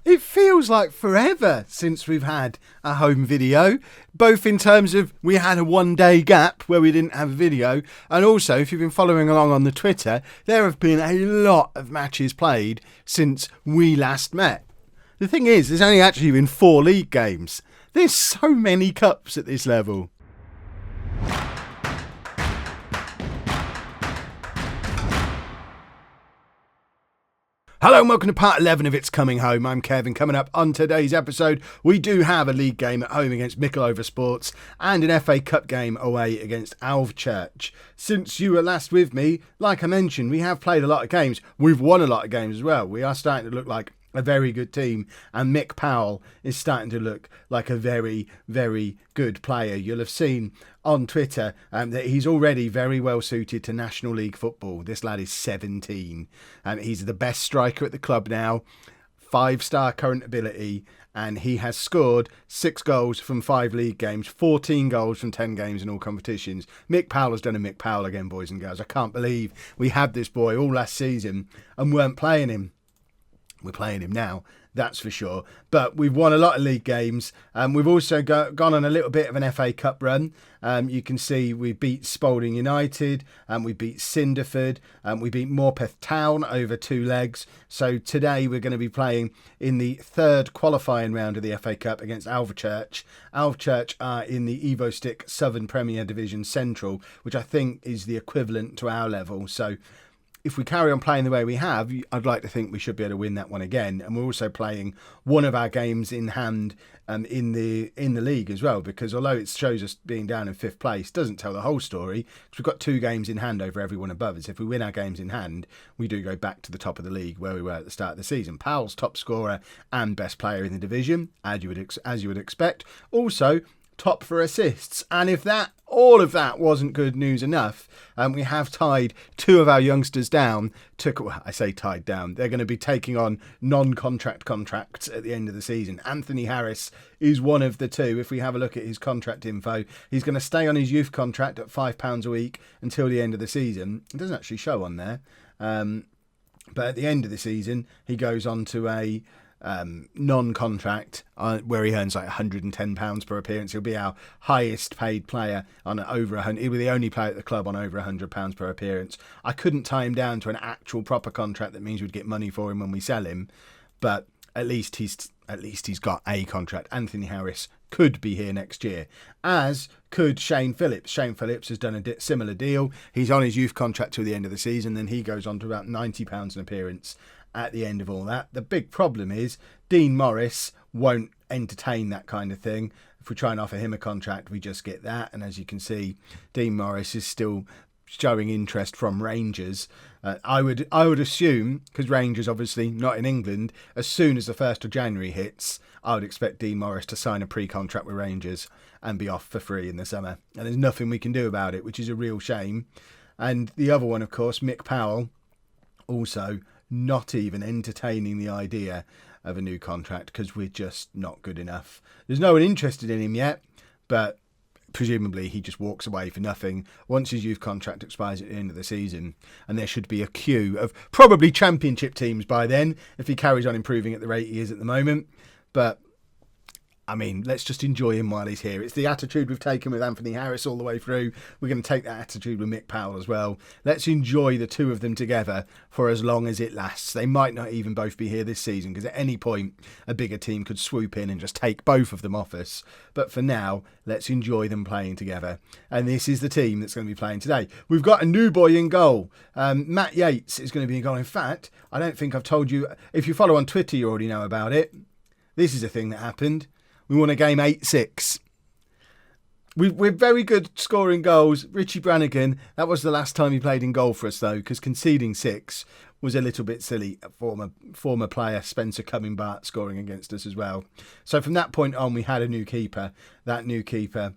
It feels like forever since we've had a home video, both in terms of we had a 1 day gap where we didn't have a video, and also if you've been following along on the Twitter, there have been a lot of matches played since we last met. The thing is, there's only actually been 4 league games. There's so many cups at this level. Hello and welcome to part 11 of It's Coming Home. I'm Kevin. Coming up on today's episode, we do have a league game at home against Mickleover Sports and an FA Cup game away against Alvechurch. Since you were last with me, like I mentioned, we have played a lot of games. We've won a lot of games as well. We are starting to look like a very good team, and Mick Powell is starting to look like a very, very good player. You'll have seen on Twitter that he's already very well suited to National League football. This lad is 17. He's the best striker at the club now, 5-star current ability, and he has scored 6 goals from 5 league games, 14 goals from 10 games in all competitions. Mick Powell has done a Mick Powell again, boys and girls. I can't believe we had this boy all last season and weren't playing him. We're playing him now, that's for sure. But we've won a lot of league games. We've also gone on a little bit of an FA Cup run. You can see we beat Spalding United, we beat Cinderford, we beat Morpeth Town over 2 legs. So today we're going to be playing in the 3rd qualifying round of the FA Cup against Alvechurch. Alvechurch are in the Evo Stick Southern Premier Division Central, which I think is the equivalent to our level. So if we carry on playing the way we have, I'd like to think we should be able to win that one again. And we're also playing one of our games in hand in the league as well, because although it shows us being down in 5th place, doesn't tell the whole story, because we've got 2 games in hand over everyone above us. If we win our games in hand, we do go back to the top of the league where we were at the start of the season. Powell's top scorer and best player in the division, as you would expect. Also, top for assists. And if all of that wasn't good news enough, we have tied 2 of our youngsters down. I say tied down. They're going to be taking on non-contract contracts at the end of the season. Anthony Harris is one of the 2. If we have a look at his contract info, he's going to stay on his youth contract at £5 a week until the end of the season. It doesn't actually show on there. But at the end of the season, he goes on to a non-contract where he earns like £110 per appearance. He'll be our highest paid player on over 100. He'll be the only player at the club on over £100 per appearance. I couldn't tie him down to an actual proper contract that means we'd get money for him when we sell him, but at least he's got a contract. Anthony Harris could be here next year, as could Shane Phillips. Shane Phillips has done a similar deal. He's on his youth contract till the end of the season, then he goes on to about £90 an appearance at the end of all that. The big problem is Dean Morris won't entertain that kind of thing. If we try and offer him a contract, we just get that. And as you can see, Dean Morris is still showing interest from Rangers. I would assume, because Rangers obviously not in England, as soon as the 1st of January hits, I would expect Dean Morris to sign a pre-contract with Rangers and be off for free in the summer. And there's nothing we can do about it, which is a real shame. And the other one, of course, Mick Powell, also not even entertaining the idea of a new contract because we're just not good enough. There's no one interested in him yet, but presumably he just walks away for nothing once his youth contract expires at the end of the season, and there should be a queue of probably championship teams by then if he carries on improving at the rate he is at the moment. But I mean, let's just enjoy him while he's here. It's the attitude we've taken with Anthony Harris all the way through. We're going to take that attitude with Mick Powell as well. Let's enjoy the 2 of them together for as long as it lasts. They might not even both be here this season, because at any point a bigger team could swoop in and just take both of them off us. But for now, let's enjoy them playing together. And this is the team that's going to be playing today. We've got a new boy in goal. Matt Yates is going to be in goal. In fact, I don't think I've told you. If you follow on Twitter, you already know about it. This is a thing that happened. We won a game 8-6. We're very good scoring goals. Richie Brannigan, that was the last time he played in goal for us, though, because conceding 6 was a little bit silly. Former player Spencer Cumming-Bart scoring against us as well. So from that point on, we had a new keeper. That new keeper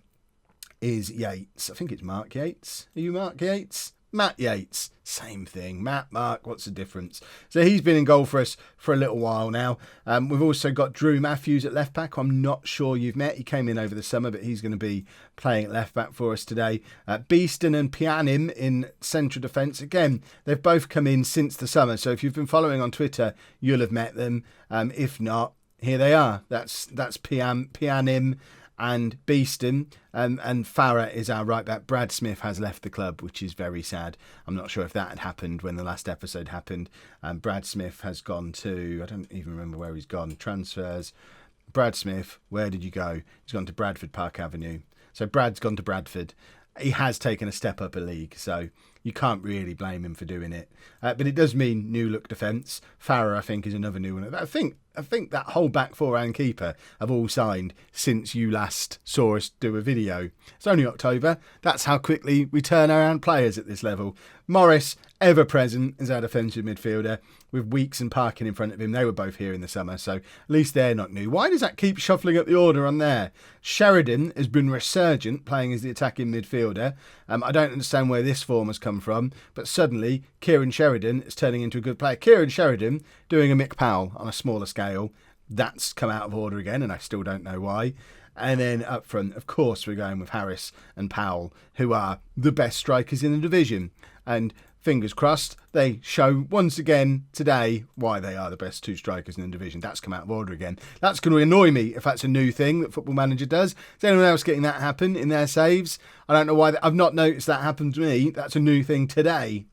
is Yates. I think it's Mark Yates. Are you Mark Yates? Matt Yates, same thing. Matt, Mark, what's the difference? So he's been in goal for us for a little while now. We've also got Drew Matthews at left back, who I'm not sure you've met. He came in over the summer, but he's going to be playing at left back for us today. Beeston and Pianim in central defence. Again, they've both come in since the summer, so if you've been following on Twitter, you'll have met them. If not, here they are. That's Pianim and Beeston, and Farah is our right back. Brad Smith has left the club, which is very sad. I'm not sure if that had happened when the last episode happened. Brad Smith has gone to, I don't even remember where he's gone. Transfers. Brad Smith, where did you go? He's gone to Bradford Park Avenue. So Brad's gone to Bradford. He has taken a step up a league, so you can't really blame him for doing it. But it does mean new look defence. Farah, I think, is another new one. I think that whole back four and keeper have all signed since you last saw us do a video. It's only October. That's how quickly we turn around players at this level. Morris, ever present as our defensive midfielder, with Weeks and Parkin in front of him. They were both here in the summer, so at least they're not new. Why does that keep shuffling up the order on there? Sheridan has been resurgent, playing as the attacking midfielder. I don't understand where this form has come from, but suddenly Kieran Sheridan is turning into a good player. Kieran Sheridan doing a Mick Powell on a smaller scale. That's come out of order again, and I still don't know why. And then up front, of course, we're going with Harris and Powell, who are the best strikers in the division. And fingers crossed, they show once again today why they are the best two strikers in the division. That's come out of order again. That's going to annoy me if that's a new thing that Football Manager does. Is anyone else getting that happen in their saves? I don't know why. I've not noticed that happen to me. That's a new thing today.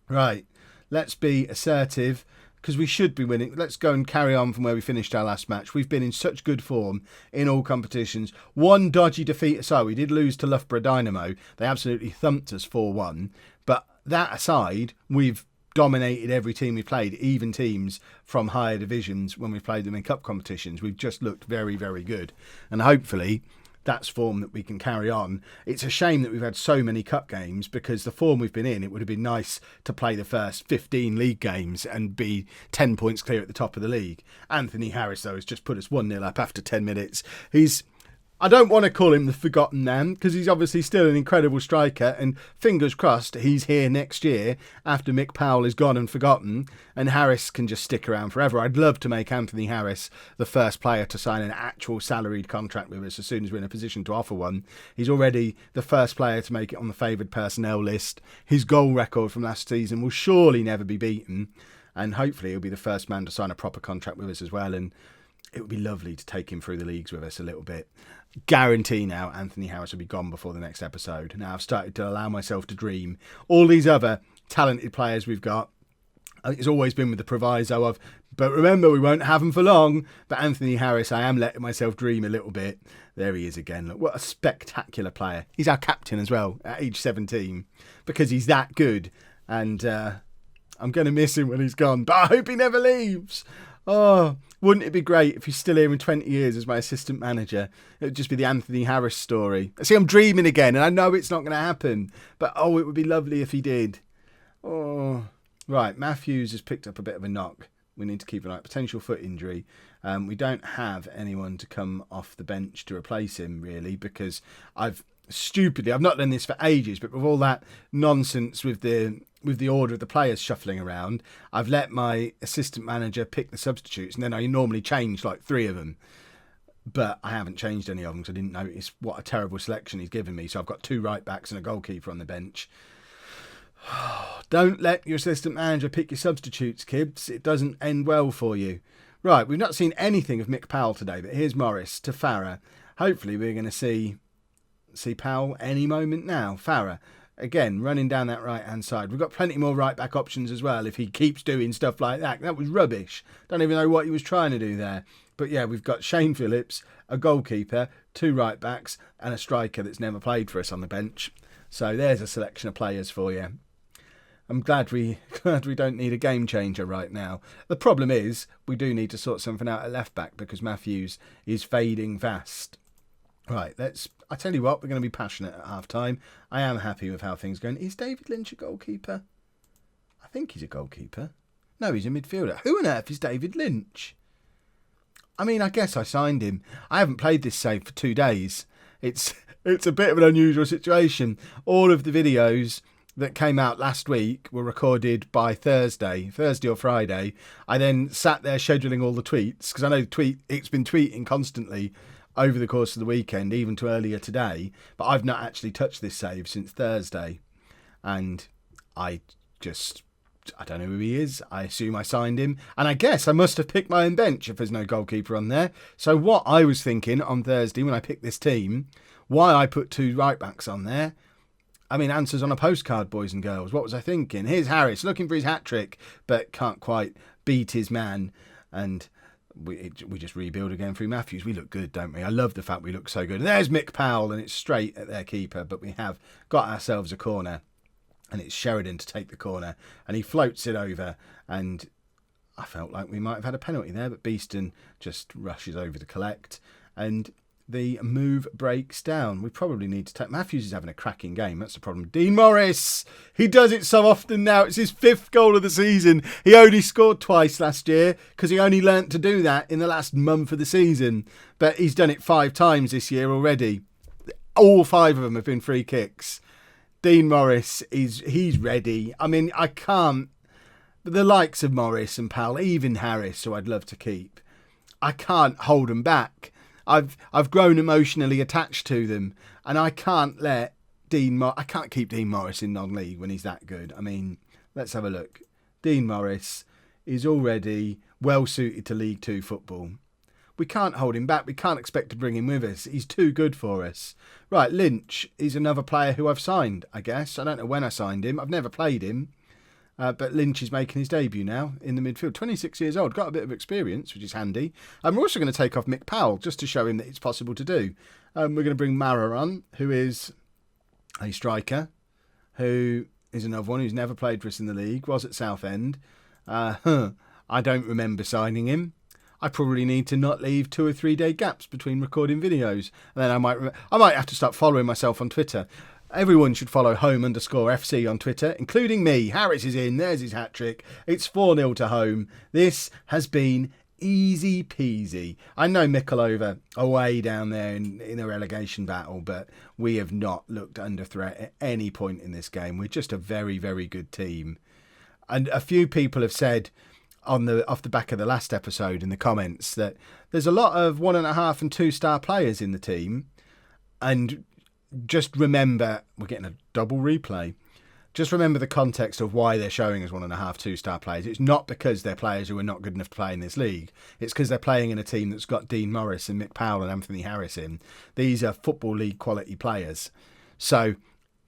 Right, let's be assertive, because we should be winning. Let's go and carry on from where we finished our last match. We've been in such good form in all competitions. One dodgy defeat aside, we did lose to Loughborough Dynamo. They absolutely thumped us 4-1. But that aside, we've dominated every team we played, even teams from higher divisions when we played them in cup competitions. We've just looked very, very good. And hopefully that's form that we can carry on. It's a shame that we've had so many cup games, because the form we've been in, it would have been nice to play the first 15 league games and be 10 points clear at the top of the league. Anthony Harris, though, has just put us 1-0 up after 10 minutes. I don't want to call him the forgotten man, because he's obviously still an incredible striker, and fingers crossed he's here next year after Mick Powell is gone and forgotten, and Harris can just stick around forever. I'd love to make Anthony Harris the first player to sign an actual salaried contract with us as soon as we're in a position to offer one. He's already the first player to make it on the favoured personnel list. His goal record from last season will surely never be beaten, and hopefully he'll be the first man to sign a proper contract with us as well, and it would be lovely to take him through the leagues with us a little bit. Guarantee now Anthony Harris will be gone before the next episode. Now I've started to allow myself to dream. All these other talented players we've got, it's always been with the proviso of, but remember, we won't have them for long. But Anthony Harris, I am letting myself dream a little bit. There he is again. Look, what a spectacular player. He's our captain as well at age 17, because he's that good. And I'm going to miss him when he's gone, but I hope he never leaves. Oh, wouldn't it be great if he's still here in 20 years as my assistant manager? It would just be the Anthony Harris story. See, I'm dreaming again, and I know it's not going to happen. But, oh, it would be lovely if he did. Oh, right. Matthews has picked up a bit of a knock. We need to keep an eye. Potential foot injury. We don't have anyone to come off the bench to replace him, really, because I've not done this for ages, but with all that nonsense with the order of the players shuffling around, I've let my assistant manager pick the substitutes, and then I normally change like 3 of them. But I haven't changed any of them because I didn't notice what a terrible selection he's given me. So I've got 2 right backs and a goalkeeper on the bench. Don't let your assistant manager pick your substitutes, kids. It doesn't end well for you. Right, we've not seen anything of Mick Powell today, but here's Morris to Farah. Hopefully we're going to see Powell any moment now. Farah, again, running down that right-hand side. We've got plenty more right-back options as well if he keeps doing stuff like that. That was rubbish. Don't even know what he was trying to do there. But yeah, we've got Shane Phillips, a goalkeeper, 2 right-backs, and a striker that's never played for us on the bench. So there's a selection of players for you. I'm glad we don't need a game changer right now. The problem is we do need to sort something out at left-back because Matthews is fading fast. Right, I tell you what, we're going to be passionate at half-time. I am happy with how things are going. Is David Lynch a goalkeeper? I think he's a goalkeeper. No, he's a midfielder. Who on earth is David Lynch? I mean, I guess I signed him. I haven't played this save for 2 days. It's a bit of an unusual situation. All of the videos that came out last week were recorded by Thursday or Friday. I then sat there scheduling all the tweets because I know it's been tweeting constantly over the course of the weekend, even to earlier today. But I've not actually touched this save since Thursday. And I don't know who he is. I assume I signed him. And I guess I must have picked my own bench if there's no goalkeeper on there. So what I was thinking on Thursday when I picked this team, why I put 2 right-backs on there, I mean, answers on a postcard, boys and girls. What was I thinking? Here's Harris looking for his hat-trick, but can't quite beat his man. And we just rebuild again through Matthews. We look good, don't we? I love the fact we look so good. There's Mick Powell, and it's straight at their keeper, but we have got ourselves a corner. And it's Sheridan to take the corner. And he floats it over. And I felt like we might have had a penalty there. But Beeston just rushes over to collect. And the move breaks down. We probably need to take... Matthews is having a cracking game. That's the problem. Dean Morris. He does it so often now. It's his 5th goal of the season. He only scored twice last year because he only learnt to do that in the last month of the season. But he's done it 5 times this year already. All 5 of them have been free kicks. Dean Morris, he's ready. I mean, I can't... The likes of Morris and Powell, even Harris, who I'd love to keep, I can't hold them back. I've grown emotionally attached to them, and I can't let I can't keep Dean Morris in non-league when he's that good. I mean, let's have a look. Dean Morris is already well suited to League 2 football. We can't hold him back. We can't expect to bring him with us. He's too good for us. Right, Lynch is another player who I've signed, I guess. I don't know when I signed him. I've never played him. But Lynch is making his debut now in the midfield. 26 years old. Got a bit of experience, which is handy. And we're also going to take off Mick Powell just to show him that it's possible to do. We're going to bring Mara on, who is a striker, who is another one who's never played for us in the league, was at Southend. I don't remember signing him. I probably need to not leave 2 or 3 day gaps between recording videos. And then I might have to start following myself on Twitter. Everyone should follow Holme_FC on Twitter, including me. Harris is in. There's his hat-trick. It's 4-0 to Holme. This has been easy peasy. I know Mickleover away down there in a relegation battle, but we have not looked under threat at any point in this game. We're just a very, very good team. And a few people have said off the back of the last episode in the comments that there's a lot of 1.5 and 2-star players in the team, and just remember we're getting a double replay. Just remember the context of why they're showing us 1.5 2-star players. It's not because they're players who are not good enough to play in this league. It's because they're playing in a team that's got Dean Morris and Mick Powell and Anthony Harris in. These are Football League quality players. So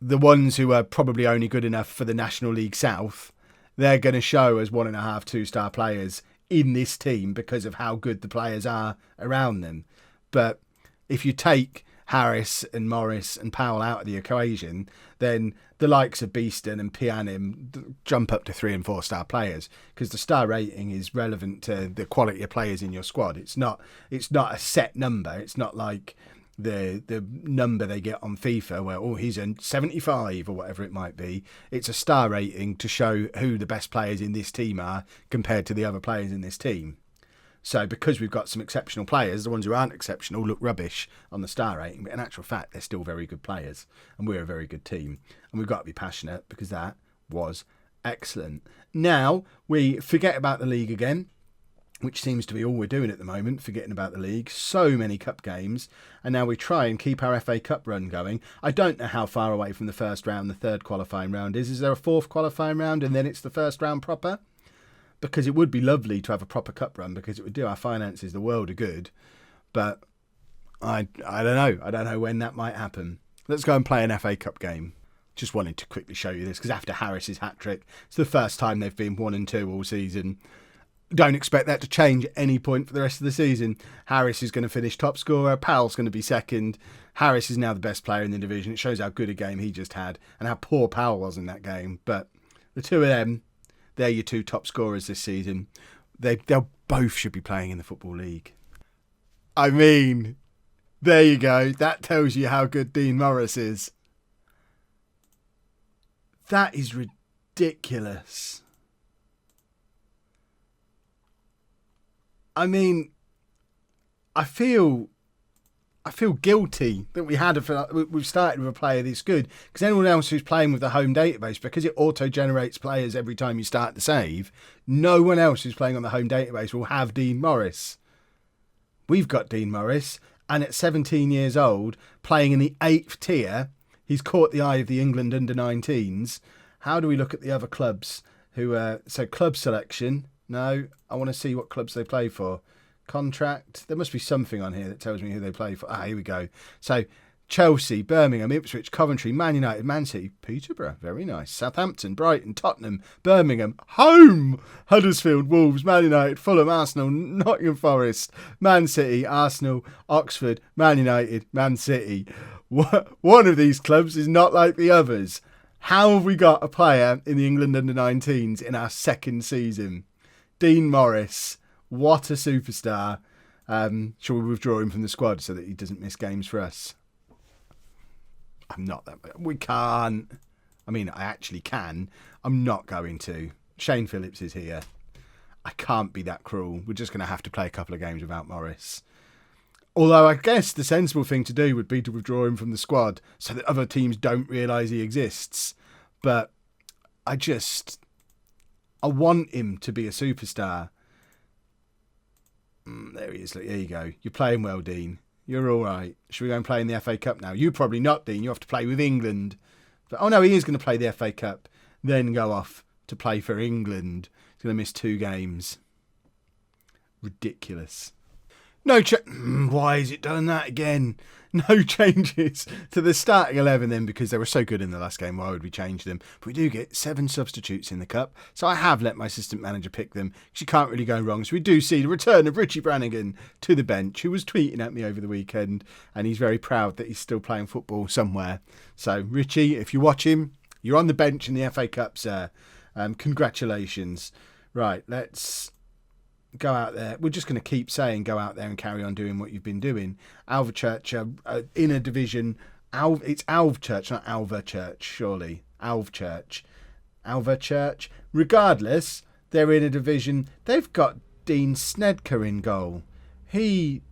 the ones who are probably only good enough for the National League South, they're going to show as 1.5 2-star players in this team because of how good the players are around them. But if you take Harris and Morris and Powell out of the equation, then the likes of Beeston and Pianim jump up to 3 and 4-star players because the star rating is relevant to the quality of players in your squad. It's not a set number. It's not like the number they get on FIFA where, he's a 75 or whatever it might be. It's a star rating to show who the best players in this team are compared to the other players in this team. So because we've got some exceptional players, the ones who aren't exceptional look rubbish on the star rating. But in actual fact, they're still very good players. And we're a very good team. And we've got to be passionate because that was excellent. Now, we forget about the league again, which seems to be all we're doing at the moment, forgetting about the league. So many cup games. And now we try and keep our FA Cup run going. I don't know how far away from the first round the third qualifying round is. Is there a fourth qualifying round and then it's the first round proper? Because it would be lovely to have a proper cup run because it would do our finances the world of good. But I don't know. I don't know when that might happen. Let's go and play an FA Cup game. Just wanted to quickly show you this because after Harris's hat-trick, it's the first time they've been 1 and 2 all season. Don't expect that to change at any point for the rest of the season. Harris is going to finish top scorer. Powell's going to be second. Harris is now the best player in the division. It shows how good a game he just had and how poor Powell was in that game. But the two of them, they're your 2 top scorers this season. They'll both should be playing in the Football League. I mean, there you go. That tells you how good Dean Morris is. That is ridiculous. I mean, I feel I feel guilty that we've started with a player this good, because anyone else who's playing with the home database, because it auto-generates players every time you start the save, no one else who's playing on the home database will have Dean Morris. We've got Dean Morris, and at 17 years old, playing in the 8th tier, he's caught the eye of the England under-19s. How do we look at the other clubs? So club selection, no, I want to see what clubs they play for. Contract, there must be something on here that tells me who they play for. Here we go. So Chelsea, Birmingham, Ipswich, Coventry, Man United, Man City, Peterborough, very nice, Southampton, Brighton, Tottenham, Birmingham, home, Huddersfield, Wolves, Man United, Fulham, Arsenal, Nottingham Forest, Man City, Arsenal, Oxford, Man United, Man City. One of these clubs is not like the others. How have we got a player in the England under-19s in our second season? Dean Morris. What a superstar. Shall we withdraw him from the squad so that he doesn't miss games for us? I'm not that... We can't. I mean, I actually can. I'm not going to. Shane Phillips is here. I can't be that cruel. We're just going to have to play a couple of games without Morris. Although I guess the sensible thing to do would be to withdraw him from the squad so that other teams don't realise he exists. But I want him to be a superstar. There he is. There you go. You're playing well, Dean. You're all right. Should we go and play in the FA Cup now? You probably not, Dean. You have to play with England. But, oh, no, he is going to play the FA Cup, then go off to play for England. He's going to miss 2 games. Ridiculous. Why has it done that again? No changes to the starting 11 then, because they were so good in the last game. Why would we change them? But we do get 7 substitutes in the cup, so I have let my assistant manager pick them, because you can't really go wrong. So we do see the return of Richie Brannigan to the bench, who was tweeting at me over the weekend, and he's very proud that he's still playing football somewhere. So Richie, if you watch him, you're on the bench in the FA Cup, sir. Congratulations. Right, let's go out there. We're just going to keep saying go out there and carry on doing what you've been doing. Alvechurch in a division. It's Alvechurch, not Alvechurch, surely. Alvechurch. Regardless, they're in a division. They've got Dean Snedker in goal. He's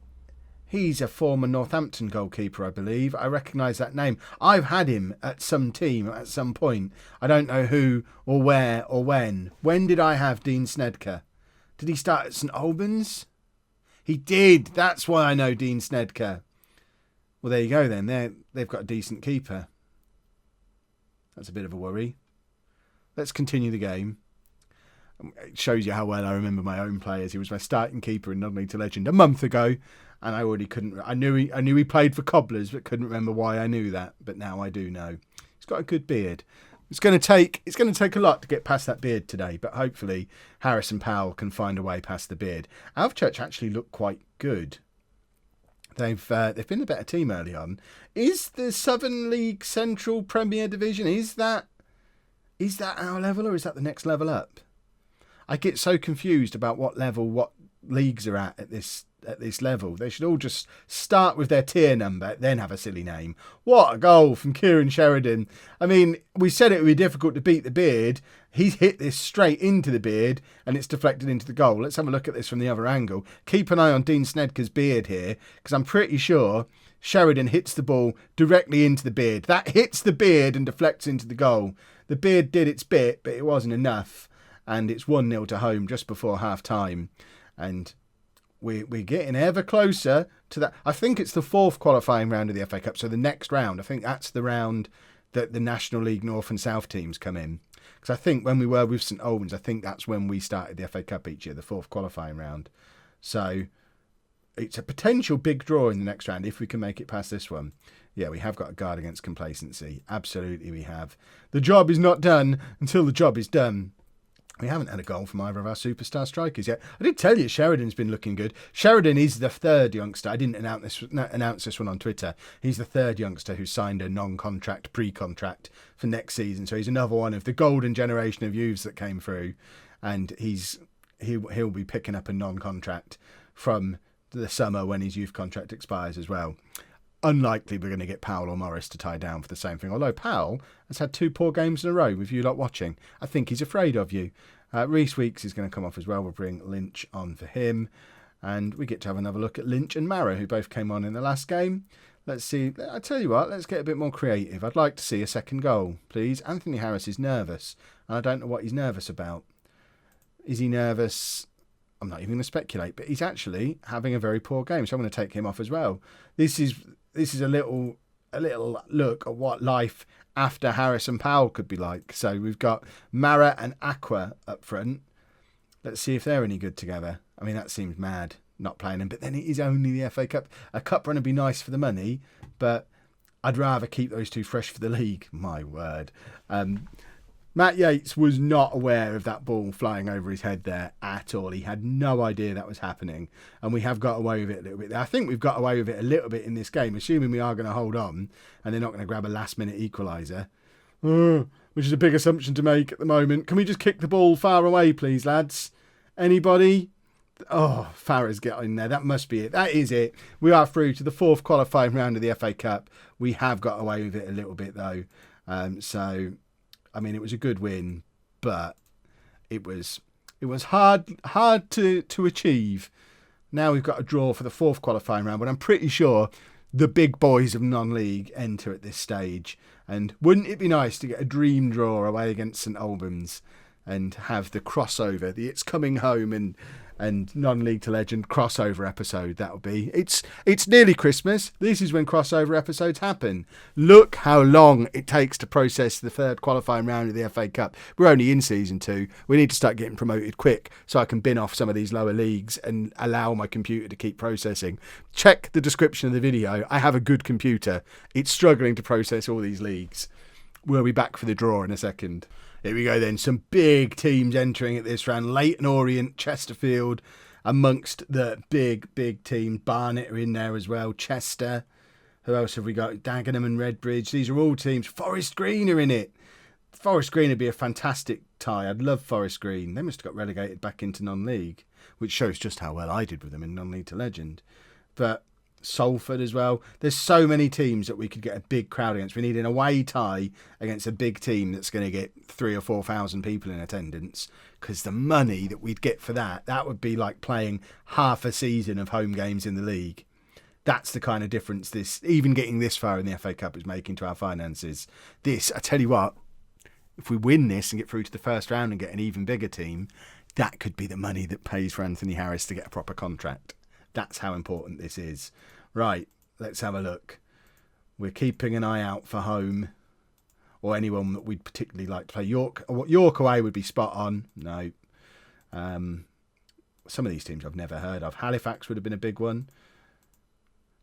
a former Northampton goalkeeper, I believe. I recognise that name. I've had him at some team at some point. I don't know who or where or when. When did I have Dean Snedker? Did he start at St Albans? He did. That's why I know Dean Snedker. Well, there you go then. They've got a decent keeper. That's a bit of a worry. Let's continue the game. It shows you how well I remember my own players. He was my starting keeper in Non-League to Legend a month ago, and I already couldn't. I knew he played for Cobblers, but couldn't remember why I knew that. But now I do know. He's got a good beard. It's going to take a lot to get past that beard today, but hopefully Harrison Powell can find a way past the beard. Alvechurch actually look quite good. They've been a better team early on. Is the Southern League Central Premier Division, is that our level, or is that the next level up? I get so confused about what leagues are at this level. They should all just start with their tier number, then have a silly name. What a goal from Kieran Sheridan. I mean, we said it would be difficult to beat the beard. He's hit this straight into the beard and it's deflected into the goal. Let's have a look at this from the other angle. Keep an eye on Dean Snedker's beard here, because I'm pretty sure Sheridan hits the ball directly into the beard. That hits the beard and deflects into the goal. The beard did its bit, but it wasn't enough. And it's 1-0 to home just before half-time. And we're getting ever closer to that. I think it's the 4th qualifying round of the FA Cup. So the next round, I think that's the round that the National League North and South teams come in. Because I think when we were with St Albans, I think that's when we started the FA Cup each year, the 4th qualifying round. So it's a potential big draw in the next round if we can make it past this one. Yeah, we have got a guard against complacency. Absolutely we have. The job is not done until the job is done. We haven't had a goal from either of our superstar strikers yet. I did tell you Sheridan's been looking good. Sheridan is the 3rd youngster. I didn't announce this one on Twitter. He's the 3rd youngster who signed a non-contract, pre-contract for next season. So he's another one of the golden generation of youths that came through. And he'll be picking up a non-contract from the summer when his youth contract expires as well. Unlikely we're going to get Powell or Morris to tie down for the same thing. Although Powell has had 2 poor games in a row with you lot watching. I think he's afraid of you. Reece Weeks is going to come off as well. We'll bring Lynch on for him. And we get to have another look at Lynch and Mara, who both came on in the last game. Let's see. I tell you what, let's get a bit more creative. I'd like to see a second goal, please. Anthony Harris is nervous, and I don't know what he's nervous about. Is he nervous? I'm not even going to speculate, but he's actually having a very poor game, so I'm going to take him off as well. This is a little look at what life after Harris and Powell could be like. So we've got Mara and Aqua up front. Let's see if they're any good together. I mean, that seems mad, not playing him. But then it is only the FA Cup. A cup run would be nice for the money, but I'd rather keep those two fresh for the league. My word. Matt Yates was not aware of that ball flying over his head there at all. He had no idea that was happening. And we have got away with it a little bit. I think we've got away with it a little bit in this game, assuming we are going to hold on and they're not going to grab a last-minute equaliser, which is a big assumption to make at the moment. Can we just kick the ball far away, please, lads? Anybody? Oh, Farah's got in there. That must be it. That is it. We are through to the fourth qualifying round of the FA Cup. We have got away with it a little bit, though. So... I mean, it was a good win, but it was hard to achieve. Now we've got a draw for the fourth qualifying round, but I'm pretty sure the big boys of non-league enter at this stage. And wouldn't it be nice to get a dream draw away against St Albans and have the crossover, the It's Coming Home and non-league to legend crossover episode? That would be. It's nearly Christmas. This is when crossover episodes happen. Look how long it takes to process the third qualifying round of the FA Cup. We're only in season 2. We need to start getting promoted quick so I can bin off some of these lower leagues and allow my computer to keep processing. Check the description of the video. I have a good computer. It's struggling to process all these leagues. We'll be back for the draw in a second. Here we go then. Some big teams entering at this round. Leyton Orient, Chesterfield, amongst the big team. Barnet are in there as well. Chester. Who else have we got? Dagenham and Redbridge. These are all teams. Forest Green are in it. Forest Green would be a fantastic tie. I'd love Forest Green. They must have got relegated back into non-league, which shows just how well I did with them in non-league to legend. But Salford as well. There's so many teams that we could get a big crowd against. We need an away tie against a big team that's going to get 3,000 or 4,000 people in attendance, because the money that we'd get for that would be like playing half a season of home games in the league. That's the kind of difference this, even getting this far in the FA Cup, is making to our finances. This, I tell you what, if we win this and get through to the first round and get an even bigger team, that could be the money that pays for Anthony Harris to get a proper contract. That's how important this is. Right, let's have a look. We're keeping an eye out for home or anyone that we'd particularly like to play. York away would be spot on. No. Some of these teams I've never heard of. Halifax would have been a big one.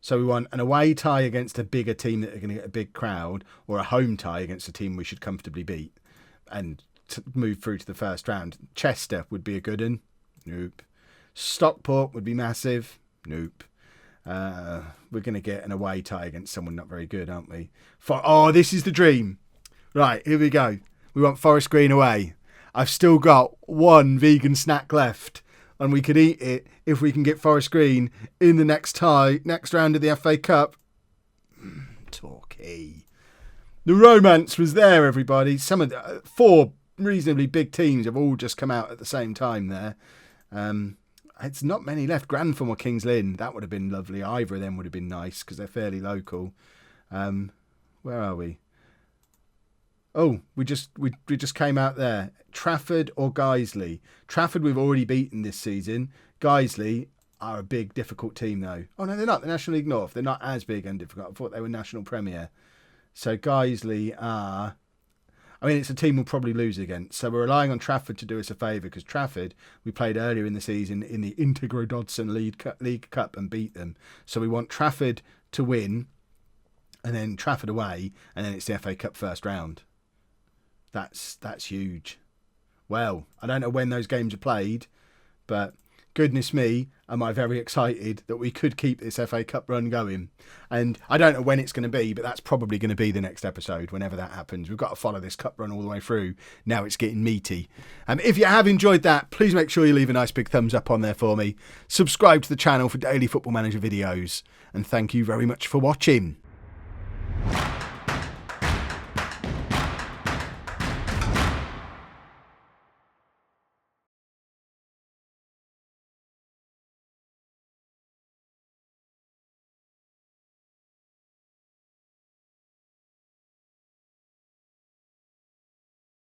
So we want an away tie against a bigger team that are going to get a big crowd, or a home tie against a team we should comfortably beat and to move through to the first round. Chester would be a good one. Nope. Stockport would be massive. Nope. We're going to get an away tie against someone not very good, aren't we? This is the dream. Right, here we go. We want Forest Green away. I've still got one vegan snack left, and we could eat it if we can get Forest Green in the next round of the FA Cup. Torquay. The romance was there, everybody. Some of the 4 reasonably big teams have all just come out at the same time there. It's not many left. Grantham or Kings Lynn, that would have been lovely. Either of them would have been nice because they're fairly local. Where are we? Oh, we just came out there. Trafford or Guiseley. Trafford we've already beaten this season. Guiseley are a big, difficult team though. Oh no, they're not. They're National League North. They're not as big and difficult. I thought they were National Premier. So Guiseley are... I mean, it's a team we'll probably lose against. So we're relying on Trafford to do us a favour, because Trafford, we played earlier in the season in the Integro Dodson League Cup and beat them. So we want Trafford to win, and then Trafford away, and then it's the FA Cup first round. That's huge. Well, I don't know when those games are played, but goodness me, am I very excited that we could keep this FA Cup run going. And I don't know when it's going to be, but that's probably going to be the next episode, whenever that happens. We've got to follow this cup run all the way through. Now it's getting meaty. If you have enjoyed that, please make sure you leave a nice big thumbs up on there for me. Subscribe to the channel for daily Football Manager videos. And thank you very much for watching.